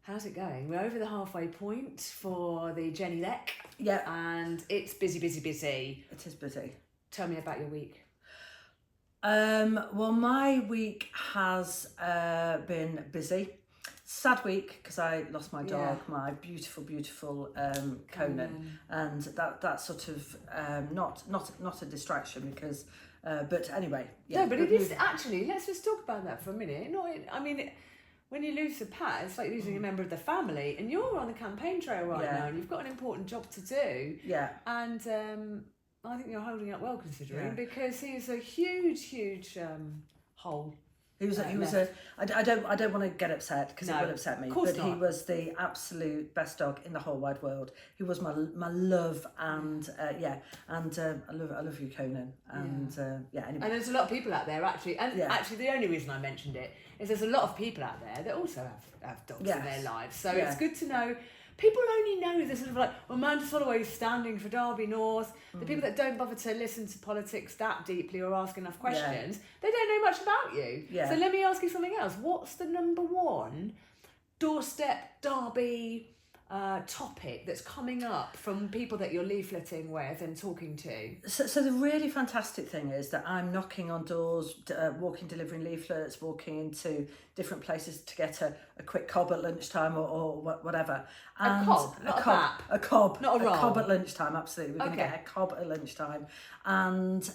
How's it going? We're over the halfway point for the Jenny Lek. Yeah. And it's busy, busy, busy. It is busy. Tell me about your week. Well, my week has been busy. Sad week because I lost my dog, my beautiful, beautiful Conan, and that sort of not a distraction because, but anyway. Yeah, no, but it is actually. Let's just talk about that for a minute. When you lose a pet, it's like losing a member of the family, and you're on the campaign trail right now, and you've got an important job to do. Yeah. And I think you're holding up well, considering, because he is a huge, huge hole. I don't want to get upset because it will upset me. But he was the absolute best dog in the whole wide world. He was my love, and I love you, Conan. And anyway. And there's a lot of people out there actually, and actually the only reason I mentioned it is there's a lot of people out there that also have dogs in their lives. So it's good to know. People only know this sort of like, well, Amanda Solloway is standing for Derby North. The people that don't bother to listen to politics that deeply or ask enough questions, they don't know much about you. Yeah. So let me ask you something else. What's the number one doorstep Derby topic that's coming up from people that you're leafleting with and talking to? So the really fantastic thing is that I'm knocking on doors, walking, delivering leaflets, walking into different places to get a quick cob at lunchtime or whatever. And a cob, not a roll. A cob at lunchtime, absolutely. We're going to get a cob at lunchtime. And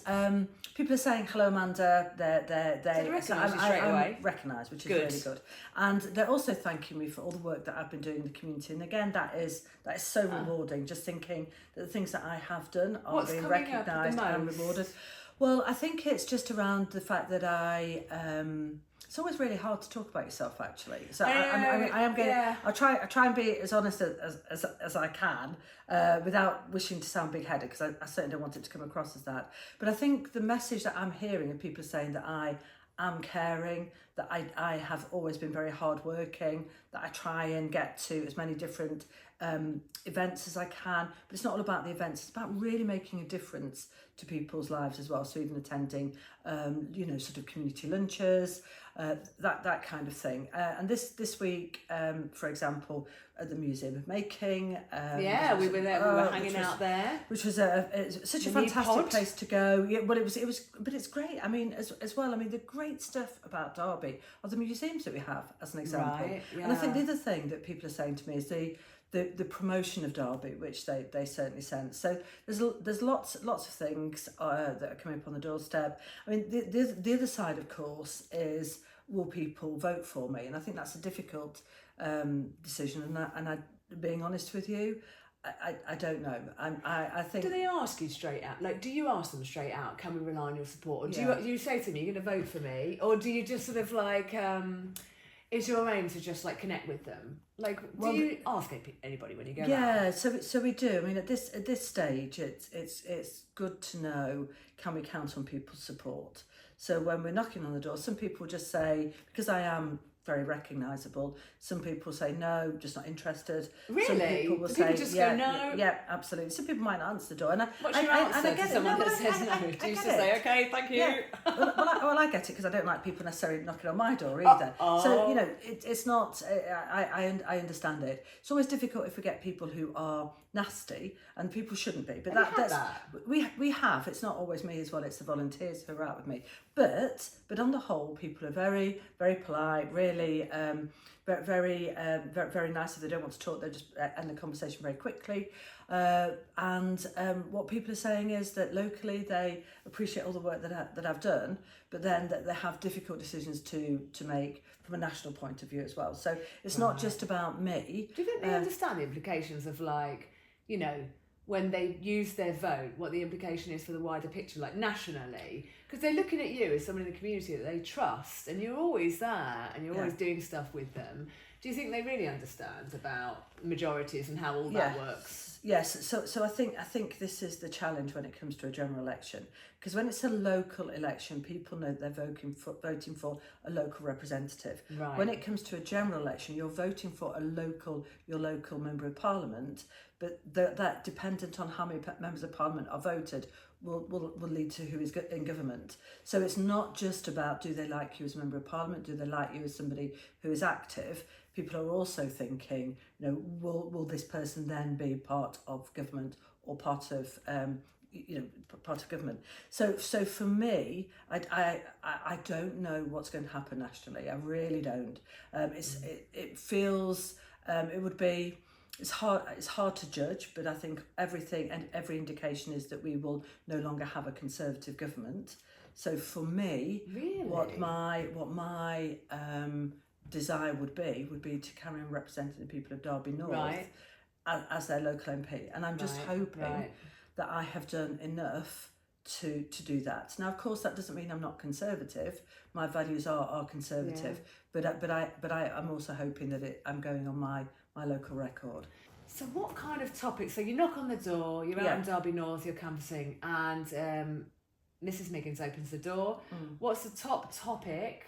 people are saying, hello, Amanda. They recognise you straight away. Recognised, which is really good. And they're also thanking me for all the work that I've been doing in the community. And again, that is so rewarding, just thinking that the things that I have done are being recognised and rewarded. Well, I think it's just around the fact that it's always really hard to talk about yourself, actually. So I am going. Yeah. I try and be as honest as I can, without wishing to sound big-headed, because I certainly don't want it to come across as that. But I think the message that I'm hearing of people saying that I am caring, that I have always been very hardworking, that I try and get to as many different events as I can. But it's not all about the events, it's about really making a difference to people's lives as well. So even attending, sort of community lunches, that kind of thing. And this week, for example, at the Museum of Making. We were there. We were hanging out there, which was such a fantastic place to go. Yeah, well, it was, but it's great. I mean, as well. I mean, the great stuff about Derby are the museums that we have, as an example. Right, yeah. And I think the other thing that people are saying to me is the promotion of Derby, which they certainly sense. So there's lots of things that are coming up on the doorstep. I mean, the other side, of course, is will people vote for me? And I think that's a difficult decision. And I, being honest with you, I don't know. I think. Do they ask you straight out? Like, do you ask them straight out? Can we rely on your support? Or do you say to me, "You're going to vote for me," or do you just sort of like? Is your aim to just like connect with them? Like, do you ask anybody when you go out? Yeah, so we do. I mean, at this stage, it's good to know, can we count on people's support? So when we're knocking on the door, some people just say, because I am very recognisable, some people say no, just not interested. Really? Some people will say just go no. Yeah, absolutely. Some people might answer the door, and what's your answer to someone that says no? Do you just say okay, thank you? Yeah. well, I get it because I don't like people necessarily knocking on my door either. So it's not. I understand it. It's always difficult if we get people who are nasty, and people shouldn't be. But that's we have. It's not always me as well. It's the volunteers who are out with me. But on the whole, people are very, very polite. Really, very nice. If they don't want to talk, they just end the conversation very quickly. And what people are saying is that locally they appreciate all the work that I've done, but then that they have difficult decisions to make from a national point of view as well. So it's not just about me. Do you think they understand the implications of, like, when they use their vote, what the implication is for the wider picture, like nationally? Because they're looking at you as someone in the community that they trust, and you're always there, and you're always doing stuff with them. Do you think they really understand about majorities and how all that works? Yes. So I think this is the challenge when it comes to a general election, because when it's a local election, people know they're voting for a local representative. Right. When it comes to a general election, you're voting for your local member of parliament, but that dependent on how many members of parliament are voted will lead to who is in government. So it's not just about, do they like you as a member of parliament, do they like you as somebody who is active? people are also thinking, will this person then be part of government or part of part of government? So for me, I don't know what's going to happen nationally. I really don't. It feels it would be. It's hard to judge, but I think every indication is that we will no longer have a Conservative government. So for me, really? what my desire would be to carry on representing the people of Derby North as their local MP, and I'm just hoping that I have done enough to do that. Now, of course, that doesn't mean I'm not Conservative. My values are Conservative, but I'm also hoping that I'm going on my local record. So what kind of topics? So you knock on the door, you're out in Derby North, you're canvassing, and Mrs. Miggins opens the door. What's the top topic?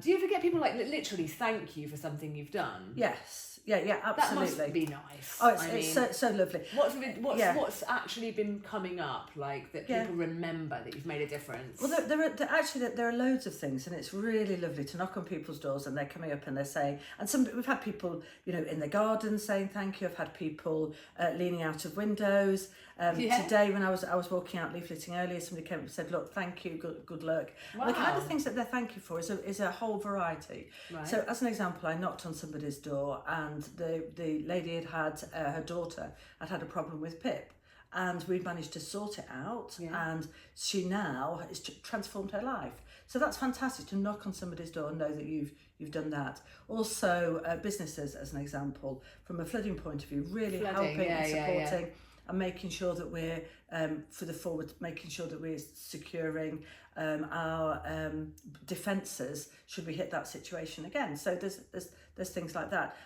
Do you ever get people like literally thank you for something you've done? Yes. Yeah, absolutely. That must be nice. Oh, it's so lovely. What's actually been coming up, like, that people remember that you've made a difference? Well, there are loads of things, and it's really lovely to knock on people's doors and they're coming up and they're saying, and we've had people, in the garden saying thank you. I've had people leaning out of windows. Today, when I was walking out leafleting earlier, somebody came up and said, "Look, thank you, good luck." Wow. The kind of things that they're thank you for is a whole variety. Right. So, as an example, I knocked on somebody's door, and the lady had her daughter had a problem with PIP, and we managed to sort it out, and she now has transformed her life. So that's fantastic to knock on somebody's door and know that you've done that. Also, businesses, as an example, from a flooding point of view, really helping and supporting. And making sure that we're making sure that we're securing our defences should we hit that situation again. So there's things like that.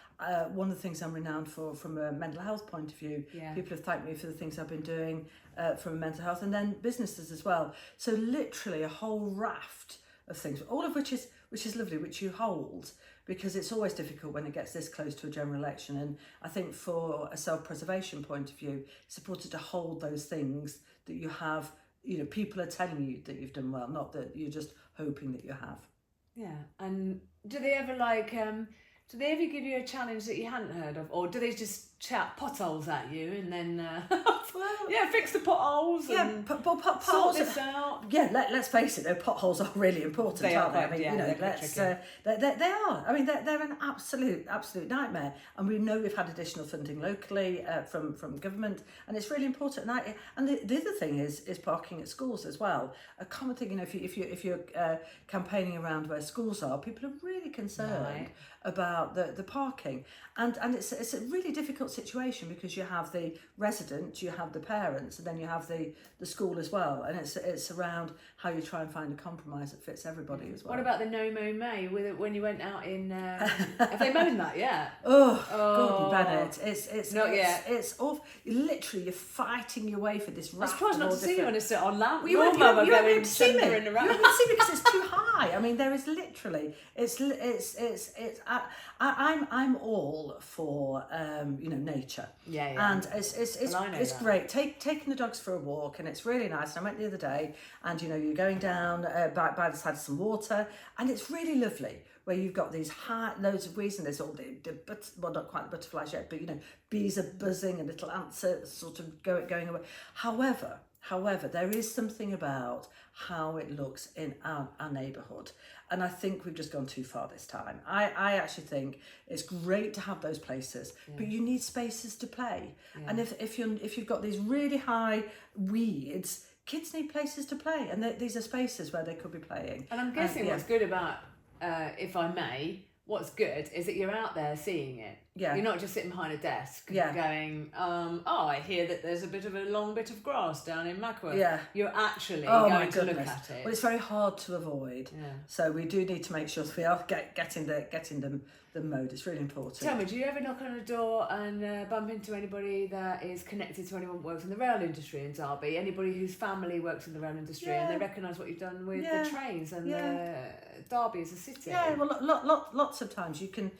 One of the things I'm renowned for from a mental health point of view, people have thanked me for the things I've been doing from mental health, and then businesses as well. So literally a whole raft of things, all of which is lovely, which you hold, because it's always difficult when it gets this close to a general election. And I think for a self-preservation point of view, it's important to hold those things that you have, people are telling you that you've done well, not that you're just hoping that you have. Yeah. And do they ever give you a challenge that you hadn't heard of, or do they just shout potholes at you and then fix the potholes and potholes sort this out? Yeah, let's face it, though, potholes are really important, aren't they? I mean, they are. I mean, they're an absolute nightmare, and we know we've had additional funding locally from government, and it's really important. And the other thing is parking at schools as well. A common thing, if you're campaigning around where schools are, people are really concerned about the parking, and it's a really difficult situation, because you have the resident, you have the parents, and then you have the school as well, and it's around how you try and find a compromise that fits everybody as well. What about the No Mow May when you went out in? Have they mown that yet? Gordon Bennett, it's not yet. It's awful. Literally, you're fighting your way for this. I was surprised not to see you when I sit on land. You won't be able to see me. You won't be able to see me because it's too high. I mean, there is literally I'm all for nature. And it's great. Taking the dogs for a walk, and it's really nice. And I went the other day, and you're going down by the side of some water, and it's really lovely, where you've got these loads of bees, and there's all well, not quite the butterflies yet, but bees are buzzing and little ants are sort of going away. However, there is something about how it looks in our neighbourhood, and I think we've just gone too far this time. I actually think it's great to have those places, but you need spaces to play. And if you've got these really high weeds, kids need places to play, and these are spaces where they could be playing. And I'm guessing what's good about, if I may, what's good is that you're out there seeing it. Yeah. You're not just sitting behind a desk going, I hear that there's a long bit of grass down in Mackworth. Yeah. You're actually going to look at it. Well, it's very hard to avoid. Yeah. So we do need to make sure that we are getting them mowed. It's really important. Tell me, do you ever knock on a door and bump into anybody that is connected to anyone who works in the rail industry in Derby? Anybody whose family works in the rail industry, and they recognise what you've done with the trains and Derby as a city? Yeah, well, lots of times you can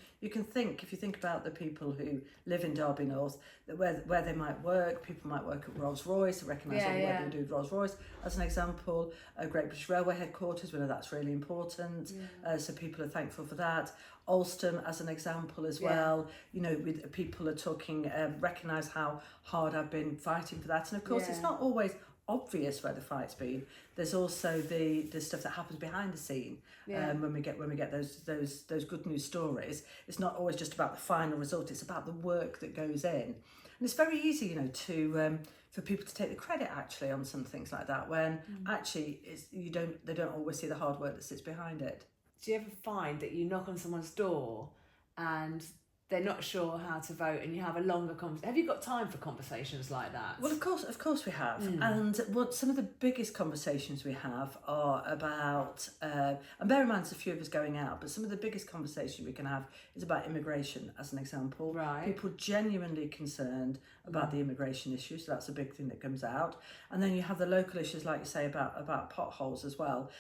think, if you think about the people who live in Derby North, that where they might work, people might work at Rolls-Royce, recognise all the work they do with Rolls-Royce, as an example. Great British Railway headquarters, we know that's really important, so people are thankful for that. Alston as an example as well. You know, with people are talking, recognise how hard I've been fighting for that. And of course, it's not always obvious where the fight's been. There's also the stuff that happens behind the scene. When we get those good news stories, it's not always just about the final result. It's about the work that goes in, and it's very easy, you know, to for people to take the credit actually on some things like that when actually they don't always see the hard work that sits behind it. Do you ever find that you knock on someone's door and they're not sure how to vote, and you have a longer conversation? Have you got time for conversations like that? Well, of course we have. And what some of the biggest conversations we have are about, and bear in mind there's a few of us going out, but some of the biggest conversations we can have is about immigration, as an example. Right. People genuinely concerned about the immigration issue, so that's a big thing that comes out. And then you have the local issues, like you say, about potholes as well.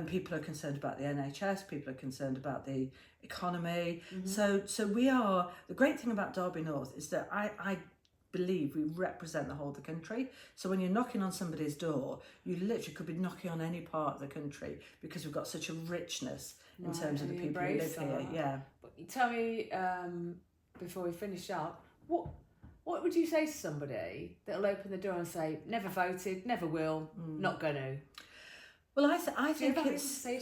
People are concerned about the NHS, people are concerned about the economy. So we are, the great thing about Derby North is that I believe we represent the whole of the country. So when you're knocking on somebody's door, you literally could be knocking on any part of the country because we've got such a richness in terms of the people who live here. Yeah. But tell me, before we finish up, what would you say to somebody that'll open the door and say, never voted, never will, not gonna? Well, I think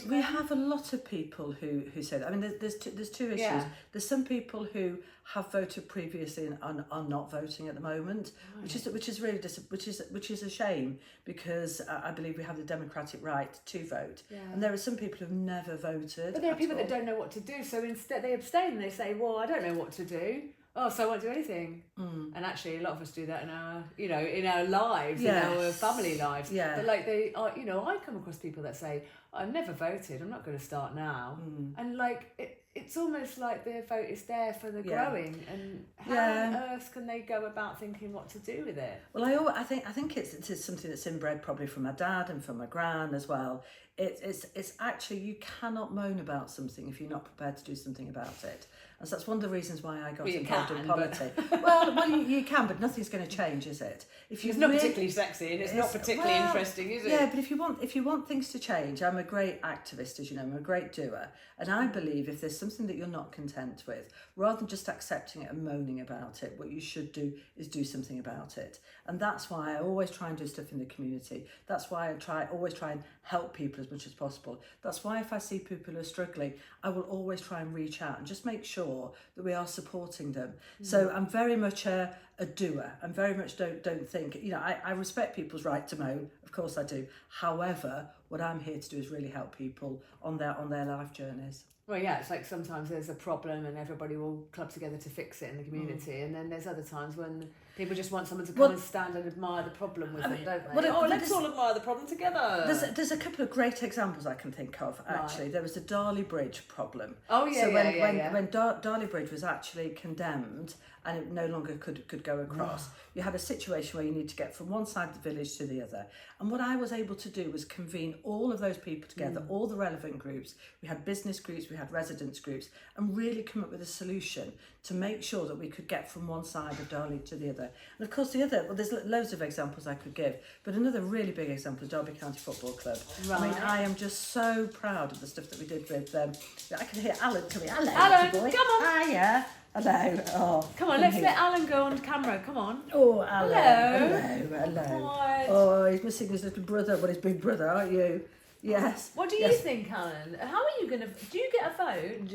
we have a lot of people who say that. I mean, there's two issues. Yeah. There's some people who have voted previously and are not voting at the moment, which is really which is a shame, because I believe we have the democratic right to vote, and there are some people who've never voted. But there are people that don't know what to do, so instead they abstain and they say, "Well, I don't know what to do. Oh, so I won't do anything." And actually, a lot of us do that in our, in our lives, in our family lives. Yeah. But like I come across people that say, "I've never voted. I'm not going to start now." And like it's almost like the vote is there for the growing. And how on earth can they go about thinking what to do with it? Well, I think it's something that's inbred probably from my dad and from my gran as well. It's actually, you cannot moan about something if you're not prepared to do something about it. And so that's one of the reasons why I got involved in politics. Well, you can, but nothing's going to change, is it? It's not particularly sexy, and it's not particularly interesting, is it? Yeah, but if you want things to change, I'm a great activist, as you know, I'm a great doer, and I believe if there's something that you're not content with, rather than just accepting it and moaning about it, what you should do is do something about it. And that's why I always try and do stuff in the community. That's why I always try and help people as much as possible. That's why if I see people who are struggling, I will always try and reach out and just make sure that we are supporting them. So I'm very much a doer. I'm very much don't think, I respect people's right to moan, of course I do. However, what I'm here to do is really help people on their life journeys. Well, yeah, it's like sometimes there's a problem and everybody will club together to fix it in the community, and then there's other times when people just want someone to come and stand and admire the problem with them, don't they? Let's all admire the problem together. There's a couple of great examples I can think of, actually. Right. There was the Darley Bridge problem. Oh, yeah, so when Darley Bridge was actually condemned and it no longer could go across, you had a situation where you need to get from one side of the village to the other. And what I was able to do was convene all of those people together, all the relevant groups. We had business groups, we had residents groups, and really come up with a solution to make sure that we could get from one side of Darley to the other. And of course there's loads of examples I could give, but another really big example is Derby County Football Club. Right. I mean, I am just so proud of the stuff that we did with them. I can hear Alan coming. Alan, come on. Hiya. Hello. Oh, come on, let's let Alan go on camera. Come on. Oh, Alan. Hello. What? Oh, he's missing his little brother, but his big brother, aren't you? Yes. What do you think, Alan? How are you going to... Do you get a phone?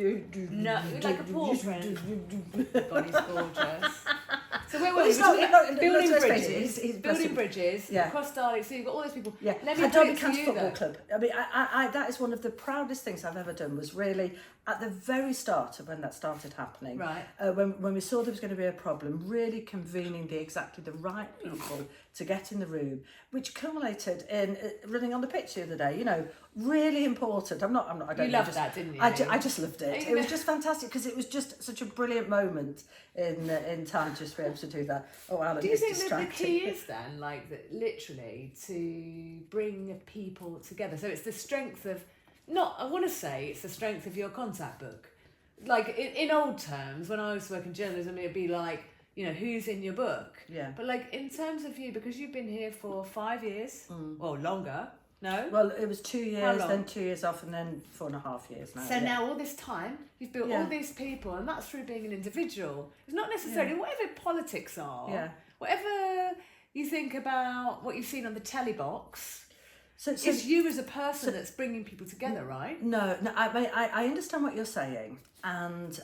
No, like a poor friend. God, he's gorgeous. So where were we? Building bridges. Building bridges across Darley. So you've got all those people. Yeah. Let me Derby County Football Club. I mean, I that is one of the proudest things I've ever done, was really at the very start of when that started happening. Right. When we saw there was going to be a problem, really convening exactly the right people to get in the room, which culminated in running on the pitch the other day. Really important. I don't. You loved that, didn't you? I just loved it. It was just fantastic because it was just such a brilliant moment in time just to be able to do that. Oh, Alan, do you think that the key is then, like, that literally to bring people together? So it's the strength of, I want to say it's the strength of your contact book. Like in old terms, when I was working journalism, it'd be like, who's in your book? Yeah. But like in terms of you, because you've been here for 5 years or longer. No? Well, it was 2 years, then 2 years off, and then 4.5 years now. So now all this time, you've built all these people, and that's through being an individual. It's not necessarily whatever politics are, whatever you think about what you've seen on the telly box. So it's you as a person that's bringing people together, right? No, I understand what you're saying, and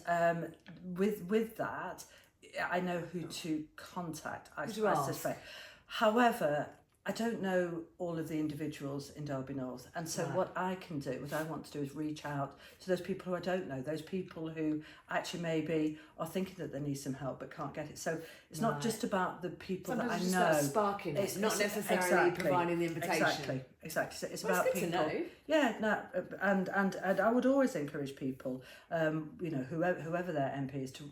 with that, I know who to contact. I suspect. However, I don't know all of the individuals in Derby North, and so what I want to do is reach out to those people who I don't know, those people who actually maybe are thinking that they need some help but can't get it. So it's not just about the people Sometimes that I know. It's sparking it, it's not necessarily providing the invitation. Exactly. So it's about good people. To know. Yeah, no, and I would always encourage people, whoever their MP is, to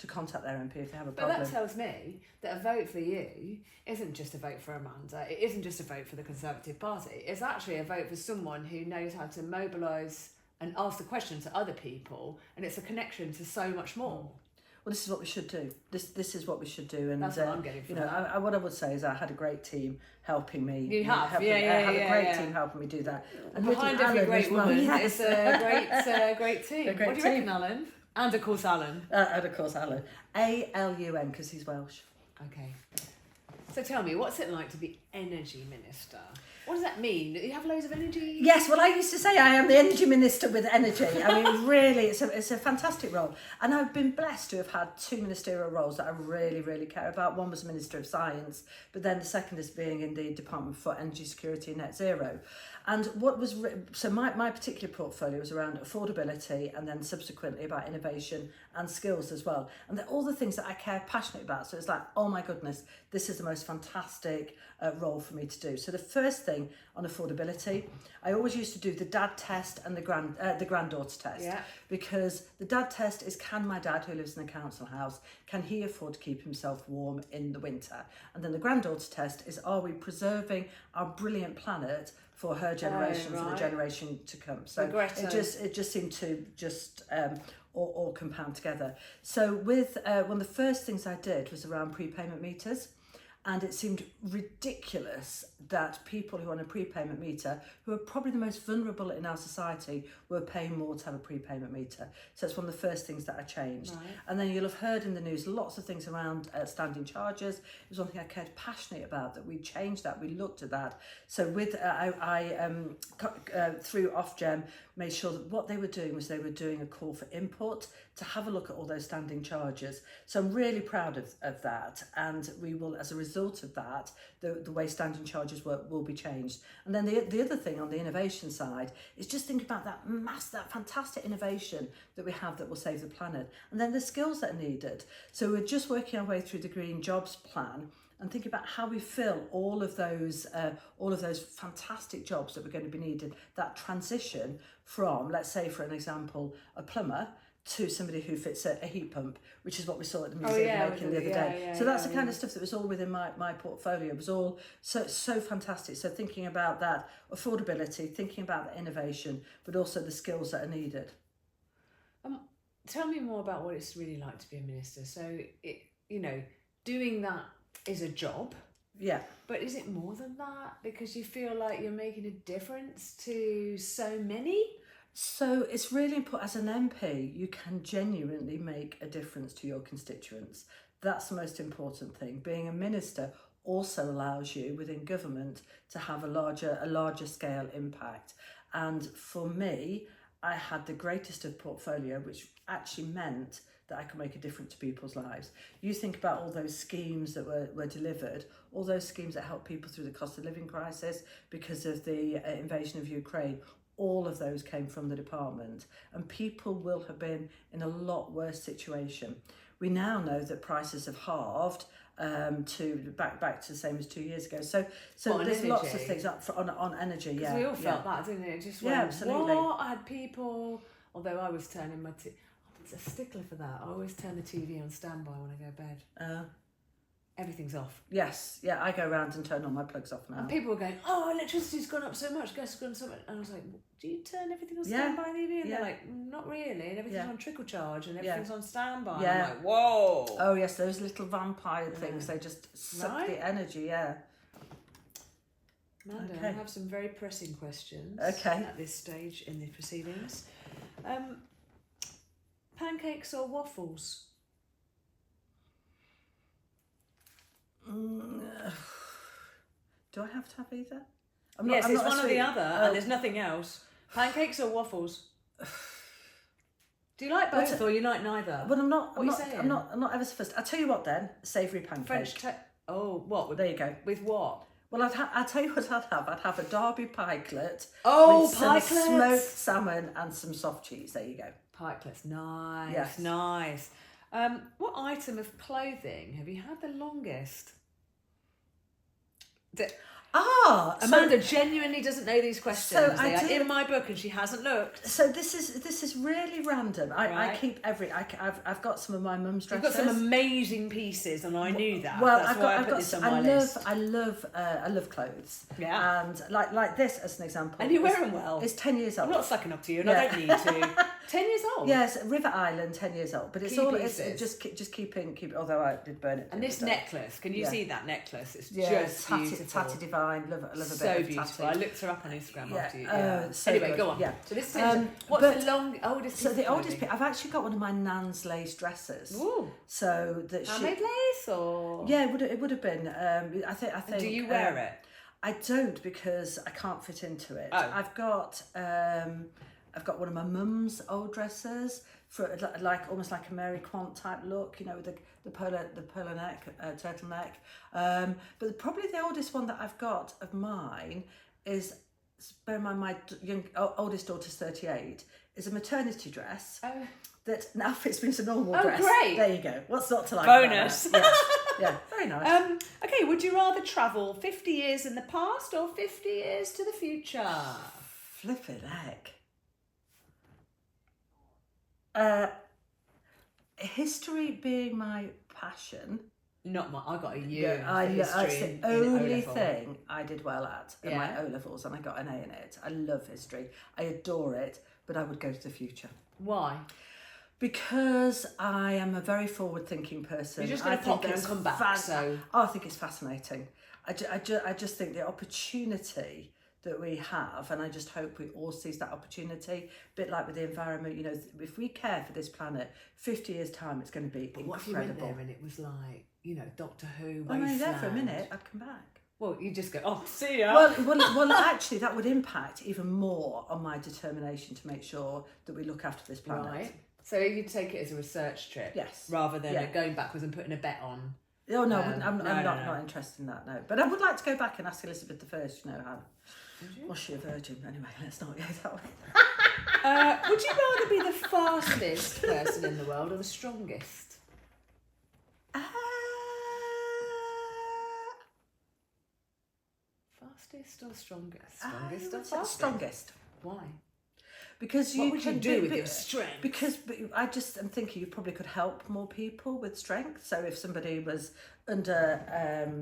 contact their MP if they have a problem. But that tells me that a vote for you isn't just a vote for Amanda, it isn't just a vote for the Conservative Party, it's actually a vote for someone who knows how to mobilise and ask the question to other people, and it's a connection to so much more. Well, this is what we should do. This is what we should do, and that's what I'm getting from that. What I would say is I had a great team helping me. You have, I had a great team helping me do that. And behind every great woman, it's a great team. What do you reckon, Alan? And of course Alan. ALUN, because he's Welsh. Okay. So tell me, what's it like to be Energy Minister? What does that mean? Do you have loads of energy? Yes, well, I used to say I am the Energy Minister with energy. I mean, really, it's a fantastic role. And I've been blessed to have had 2 ministerial roles that I really, really care about. One was Minister of Science, but then the second is being in the Department for Energy Security and Net Zero. And what was so my particular portfolio was around affordability, and then subsequently about innovation and skills as well. And they're all the things that I care passionately about. So it's like, oh my goodness, this is the most fantastic role for me to do. So the first thing on affordability, I always used to do the dad test and the granddaughter test, because the dad test is, can my dad, who lives in a council house, can he afford to keep himself warm in the winter? And then the granddaughter test is, are we preserving our brilliant planet for her generation, for the generation to come? So it just seemed to all compound together. So with one of the first things I did was around prepayment meters. And it seemed ridiculous that people who are on a prepayment meter, who are probably the most vulnerable in our society, were paying more to have a prepayment meter. So it's one of the first things that I changed. Right. And then you'll have heard in the news lots of things around standing charges. It was one thing I cared passionately about, that we changed that, we looked at that. So with through Ofgem, made sure that what they were doing was they were doing a call for input to have a look at all those standing charges. So I'm really proud of that, and we will, as a result of that, the way standing charges work will be changed. And then the other thing on the innovation side is just think about that fantastic innovation that we have that will save the planet, and then the skills that are needed. So we're just working our way through the Green Jobs Plan, and think about how we fill all of those fantastic jobs that we're going to be needed. That transition from, let's say, for an example, a plumber to somebody who fits a heat pump, which is what we saw at the museum making the other day. So that's the kind of stuff that was all within my portfolio. It was all so fantastic. So thinking about that affordability, thinking about the innovation, but also the skills that are needed. Tell me more about what it's really like to be a minister. So doing that is a job. Yeah. But is it more than that? Because you feel like you're making a difference to so many? So it's really important. As an MP, you can genuinely make a difference to your constituents. That's the most important thing. Being a minister also allows you within government to have a larger scale impact. And for me, I had the greatest of portfolio, which actually meant that I could make a difference to people's lives. You think about all those schemes that were delivered, all those schemes that helped people through the cost of living crisis because of the invasion of Ukraine. All of those came from the department, and people will have been in a lot worse situation. We now know that prices have halved to back to the same as 2 years ago. So there's lots of things on energy. Because we all felt that, didn't it? It just went, absolutely. What? I had people, although I was turning my I'm a stickler for that. I always turn the TV on standby when I go to bed. Everything's off. Yes, yeah, I go around and turn all my plugs off now. And people were going, oh, electricity's gone up so much, gas has gone up so much. And I was like, do you turn everything on standby in the evening? And they're like, not really. And everything's on trickle charge and everything's on standby. Yeah. And I'm like, whoa. Oh, yes, those little vampire things, they just suck the energy, Amanda, Okay. I have some very pressing questions Okay. at this stage in the proceedings. Pancakes or waffles? Do I have to have either? Yes, I'm it's not one or the other, and there's nothing else. Pancakes or waffles? Do you like both, or you like neither? Well, I'm not. What are you saying? I'm not ever so fussed. I'll tell you what then. Savoury pancake. French what? There you go. With what? Well, I'll tell you what I'd have. I'd have a Derby pikelet. Oh, with some pikelets! smoked salmon and some soft cheese. There you go. Pikelets, nice, Yes. nice. What item of clothing have you had the longest? Amanda genuinely doesn't know these questions. So they are in my book, and she hasn't looked. So this is really random. I keep I've got some of my mum's dresses. You've got some amazing pieces, and I knew that. Well, That's why I put this on my list. I love clothes. Yeah. And like this as an example. And you wear them well. It's 10 years old. I'm not sucking up to you, and I don't need to. 10 years old. Yes, River Island, 10 years old. But it's Key all pieces. it's just keeping. Although I did burn it. And this necklace, can you see that necklace? It's just tatty, beautiful. Tatty divine. Love a So bit of beautiful. tatty. I looked her up on Instagram after you. So anyway, good. go on. Yeah. So this is what's the oldest? So piece the of oldest clothing? I've actually got one of my nan's lace dresses. Ooh. So that Handmade lace or? Yeah, it would have been. I think. Do you wear it? I don't, because I can't fit into it. Oh. I've got one of my mum's old dresses for like almost like a Mary Quant type look, you know, with the polo neck, turtleneck. But probably the oldest one that I've got of mine is, bear in mind my oldest daughter's 38, is a maternity dress. Oh. That now fits me as a normal Oh, dress. great. There you go. What's not to like? Bonus. About that? Yeah, very nice. Okay, would you rather travel 50 years in the past or 50 years to the future? Flippin' heck. History being my passion. Not my. I got a U. That's the only thing I did well at in my O-levels, and I got an A in it. I love history. I adore it, but I would go to the future. Why? Because I am a very forward-thinking person. You're just going to pop there and come back. I think it's fascinating. I just think the opportunity that we have, and I just hope we all seize that opportunity. A bit like with the environment, you know, if we care for this planet, 50 years time, it's going to be incredible. What if you went there and it was like, you know, Doctor Who? I'm only there for a minute. I'd come back. Well, you just go, oh, see ya. Well, actually, that would impact even more on my determination to make sure that we look after this planet. Right. So you take it as a research trip, yes, rather than going backwards and putting a bet on. Oh no, I'm not interested in that. No, but I would like to go back and ask Elizabeth I. You know how. Was she a virgin? Anyway, let's not go that way. Would you rather be the fastest person in the world or the strongest? Fastest or strongest? Strongest or fastest? Strongest. Why? Because what would you do with your strength? Because I just am thinking you probably could help more people with strength. So if somebody was under, a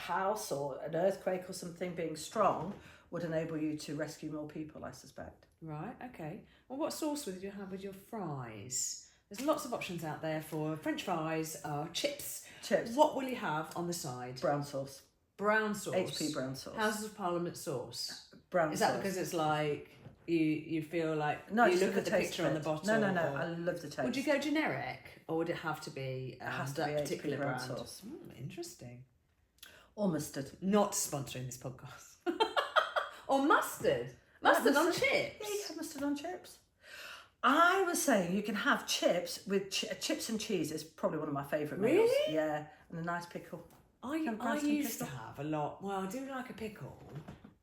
house or an earthquake or something, being strong would enable you to rescue more people, I suspect. Right, okay. Well, what sauce would you have with your fries? There's lots of options out there for French fries, chips. Chips. What will you have on the side? Brown sauce. Brown sauce. HP brown sauce. Houses of Parliament sauce. Brown sauce. Is that because it's like you feel like no, you look at the picture on the bottle? No. I love the taste. Would you go generic, or would it have to be that particular brand? Sauce. Interesting. Or mustard. Not sponsoring this podcast. Or mustard. Mustard on chips. Yeah, you can have mustard on chips. I was saying you can have chips with chips and cheese is probably one of my favourite meals. Really? Yeah, and a nice pickle. I used to have a lot. Well, I do like a pickle,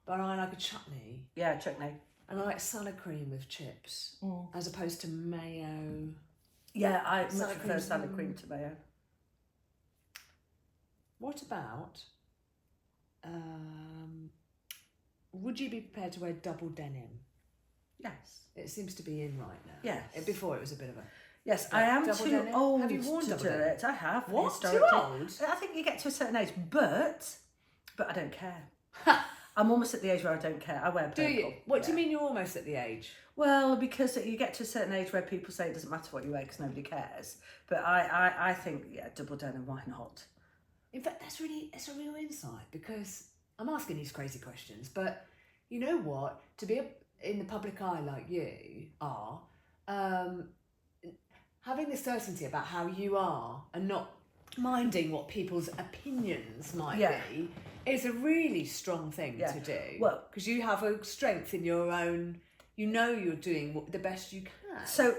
but I like a chutney. Yeah, chutney. And I like salad cream with chips, as opposed to mayo. Yeah, I much prefer salad cream to mayo. What about, would you be prepared to wear double denim? Yes. It seems to be in right now. Yes. Before it was a bit of a... Yes, I am too old have you worn to do denim? it. I have. What? Historically. Too old? I think you get to a certain age, but I don't care. I'm almost at the age where I don't care. I wear purple. Do you? What do you mean you're almost at the age? Well, because you get to a certain age where people say it doesn't matter what you wear because nobody cares. But I think, double denim, why not? In fact, that's a real insight, because I'm asking these crazy questions, but you know what? To be in the public eye like you are, having the certainty about how you are and not minding what people's opinions might be is a really strong thing to do. Well, because you have a strength in your own. You know you're doing the best you can. So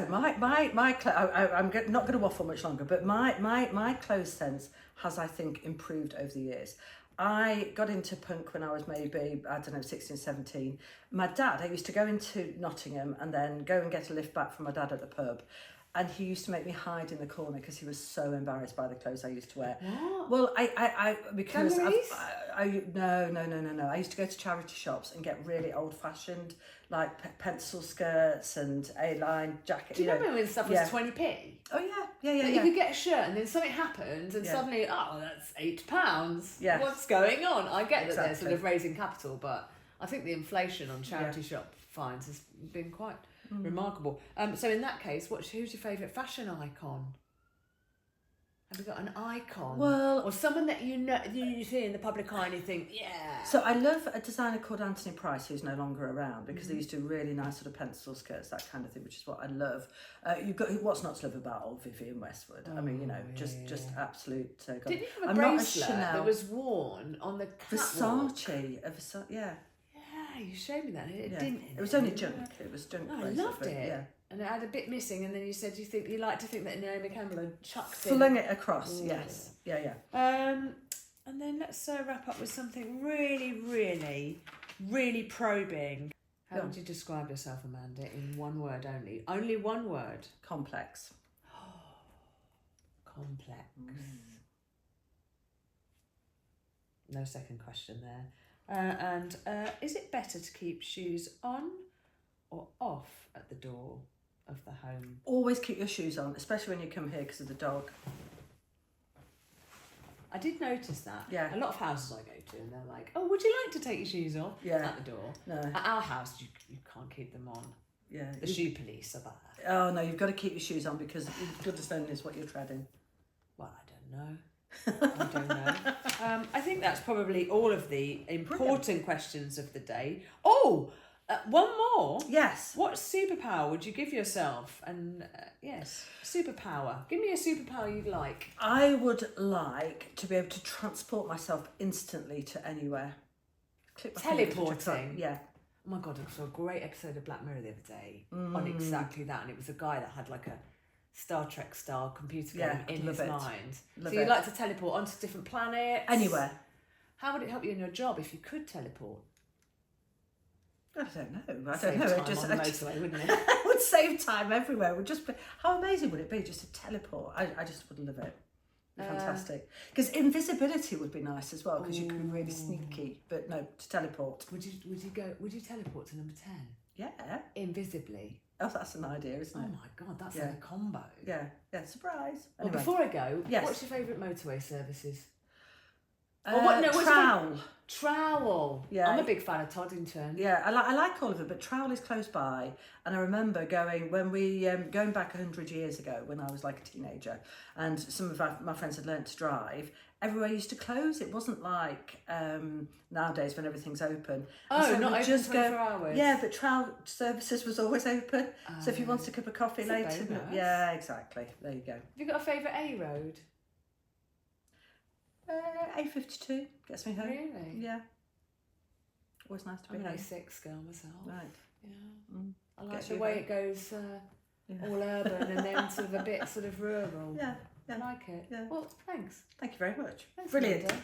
my I'm not going to waffle much longer, but my clothes sense has, I think, improved over the years. I got into punk when I was maybe, I don't know, 16, 17. My dad, I used to go into Nottingham and then go and get a lift back from my dad at the pub. And he used to make me hide in the corner because he was so embarrassed by the clothes I used to wear. What? Well, because no. I used to go to charity shops and get really old-fashioned, like pencil skirts and A-line jackets. Do you remember when stuff was 20p? Oh yeah. You could get a shirt and then something happened and suddenly, that's £8. Yeah. What's going on? I get that they're sort of raising capital, but I think the inflation on charity shop fines has been quite remarkable. So in that case, who's your favourite fashion icon? Have you got an icon? Well, or someone that you know you see in the public eye and you think, So I love a designer called Anthony Price, who's no longer around, because they used to do really nice sort of pencil skirts, that kind of thing, which is what I love. You've got what's not to love about old Vivienne Westwood. I mean, just absolute. Didn't you have a bracelet that was worn on the catwalk? Versace, yeah. Yeah, you showed me that. It didn't. It was only junk. It was junk. I loved it. Yeah. And it had a bit missing, and then you said you like to think that Naomi Campbell had chucked flung it across. Ooh. Yes. Yeah. And then let's wrap up with something really, really, really probing. How would you describe yourself, Amanda, in one word only? Only one word. Complex. Complex. No second question there. And is it better to keep shoes on or off at the door of the home? Always keep your shoes on, especially when you come here because of the dog. I did notice that. Yeah. A lot of houses I go to and they're like, oh, would you like to take your shoes off? Yeah. At the door. No. At our house, you can't keep them on. Yeah. The shoe police are bad. Oh, no, you've got to keep your shoes on because goodness knows what you're treading. Well, I don't know. I think that's probably all of the important questions of the day. Oh, one more. Yes. What superpower would you give yourself? And yes, superpower. Give me a superpower you'd like. I would like to be able to transport myself instantly to anywhere. Teleporting? Yeah. Oh my God, I saw a great episode of Black Mirror the other day on exactly that. And it was a guy that had like a Star Trek style computer game in his mind. So you'd like to teleport onto different planets? Anywhere. How would it help you in your job if you could teleport? I don't know. Time on the motorway, wouldn't it? It would save time everywhere. It would just be, how amazing would it be just to teleport? I just would love it. Fantastic. Because invisibility would be nice as well, because you could be really sneaky. But no, to teleport. Would you teleport to number 10? Yeah. Invisibly. Oh, that's an idea, isn't it? Oh my God, that's like a combo. Yeah, surprise. Well, anyway. before I go, what's your favourite motorway services? Trowel. Yeah. I'm a big fan of Toddington. Yeah, I like all of it, but Trowel is close by. And I remember going back 100 years ago when I was like a teenager, and some of my friends had learnt to drive. Everywhere used to close. It wasn't like nowadays when everything's open. Oh, so not open 24 hours? Yeah, but Trowel services was always open. So if you wanted a cup of coffee later... Yeah, exactly. There you go. Have you got a favourite A road? A52 gets me home. Really? Yeah. Always nice to be home. I'm an A6 girl myself. Right. Yeah. I like the way it goes all urban and then sort of a bit sort of rural. Yeah. I like it. Yeah. Well, thanks. Thank you very much. Thanks, brilliant. Linda.